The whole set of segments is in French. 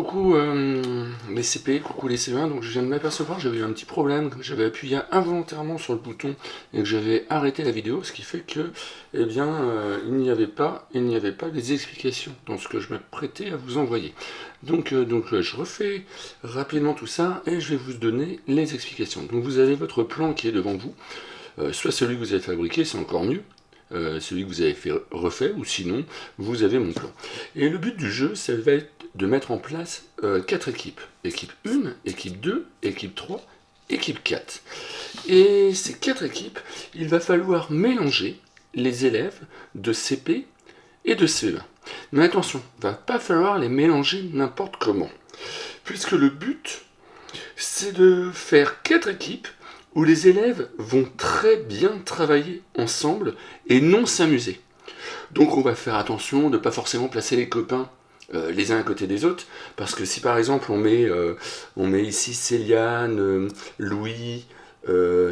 coucou les CP, coucou les CE1, donc je viens de m'apercevoir que j'avais eu un petit problème, que j'avais appuyé involontairement sur le bouton et que j'avais arrêté la vidéo, ce qui fait que, eh bien, il n'y avait pas les explications dans ce que je m'apprêtais à vous envoyer. Donc je refais rapidement tout ça et je vais vous donner les explications. Donc vous avez votre plan qui est devant vous, soit celui que vous avez fabriqué, c'est encore mieux, celui que vous avez refait, ou sinon vous avez mon plan. Et le but du jeu, ça va être de mettre en place 4 équipes. Équipe 1, équipe 2, équipe 3, équipe 4. Et ces 4 équipes, il va falloir mélanger les élèves de CP et de CE1. Mais attention, il ne va pas falloir les mélanger n'importe comment. Puisque le but, c'est de faire 4 équipes où les élèves vont très bien travailler ensemble et non s'amuser. Donc on va faire attention de ne pas forcément placer les copains les uns à côté des autres, parce que si par exemple on met ici Céliane, Louis,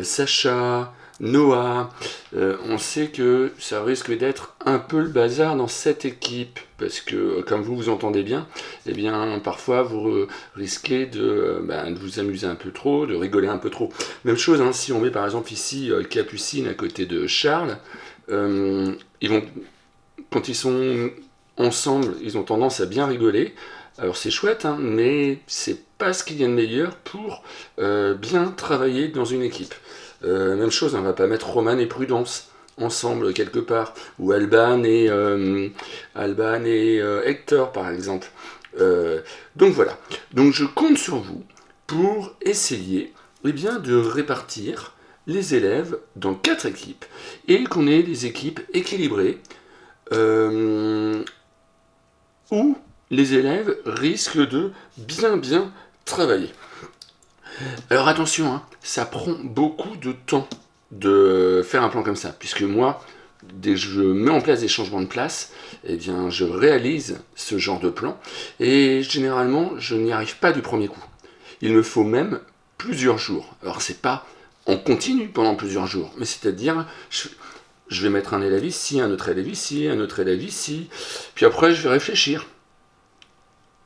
Sacha, Noah, on sait que ça risque d'être un peu le bazar dans cette équipe, parce que comme vous entendez bien, eh bien parfois vous risquez de vous amuser un peu trop, de rigoler un peu trop. Même chose, hein, si on met par exemple ici Capucine à côté de Charles, ils vont, quand ils sont ensemble, ils ont tendance à bien rigoler. Alors c'est chouette, hein, mais c'est pas ce qu'il y a de meilleur pour bien travailler dans une équipe. Même chose, on va pas mettre Roman et Prudence ensemble quelque part, ou Alban et Hector par exemple. Donc voilà. Donc je compte sur vous pour essayer bien, de répartir les élèves dans 4 équipes et qu'on ait des équipes équilibrées. Où les élèves risquent de bien travailler. Alors attention, hein, ça prend beaucoup de temps de faire un plan comme ça, puisque moi, dès que je mets en place des changements de place, eh bien, je réalise ce genre de plan, et généralement, je n'y arrive pas du premier coup. Il me faut même plusieurs jours. Alors c'est pas en continu pendant plusieurs jours, mais c'est-à-dire, je vais mettre un élève ici, un autre élève ici, un autre élève ici, puis après je vais réfléchir.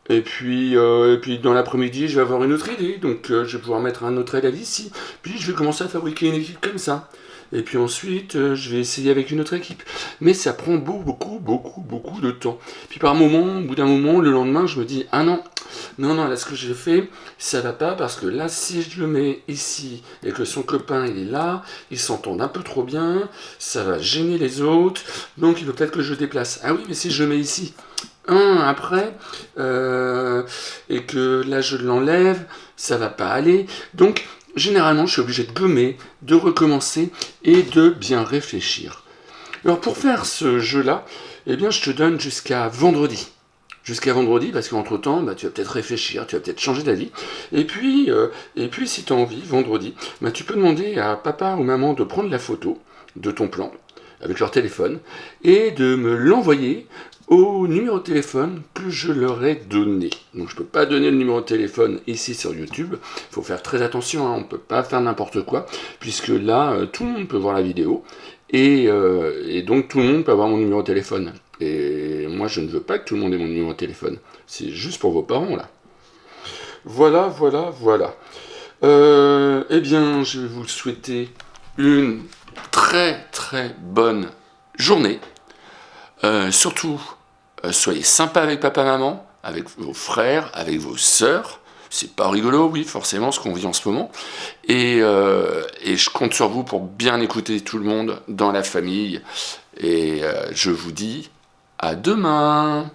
Et puis dans l'après-midi, je vais avoir une autre idée, donc je vais pouvoir mettre un autre élève ici, puis je vais commencer à fabriquer une équipe comme ça. Et puis ensuite, je vais essayer avec une autre équipe. Mais ça prend beaucoup de temps. Puis par moment, au bout d'un moment, le lendemain, je me dis, ah non, là ce que j'ai fait, ça va pas, parce que là, si je le mets ici, et que son copain, il est là, ils s'entendent un peu trop bien, ça va gêner les autres, donc il faut peut-être que je déplace. Ah oui, mais si je le mets ici, après, et que là je l'enlève, ça va pas aller. Donc, généralement, je suis obligé de gommer, de recommencer et de bien réfléchir. Alors, pour faire ce jeu-là, eh bien, je te donne jusqu'à vendredi. Jusqu'à vendredi, parce qu'entre-temps, tu vas peut-être réfléchir, tu vas peut-être changer d'avis. Et puis si tu as envie, vendredi, tu peux demander à papa ou maman de prendre la photo de ton plan avec leur téléphone et de me l'envoyer au numéro de téléphone que je leur ai donné. Donc je ne peux pas donner le numéro de téléphone ici sur YouTube, il faut faire très attention, hein, on ne peut pas faire n'importe quoi, puisque là, tout le monde peut voir la vidéo, et donc tout le monde peut avoir mon numéro de téléphone. Et moi je ne veux pas que tout le monde ait mon numéro de téléphone, c'est juste pour vos parents là. Voilà. Eh bien, je vais vous souhaiter une très bonne journée. Surtout, soyez sympa avec papa-maman, avec vos frères, avec vos sœurs. C'est pas rigolo, oui, forcément, ce qu'on vit en ce moment. Et je compte sur vous pour bien écouter tout le monde dans la famille. Et je vous dis à demain.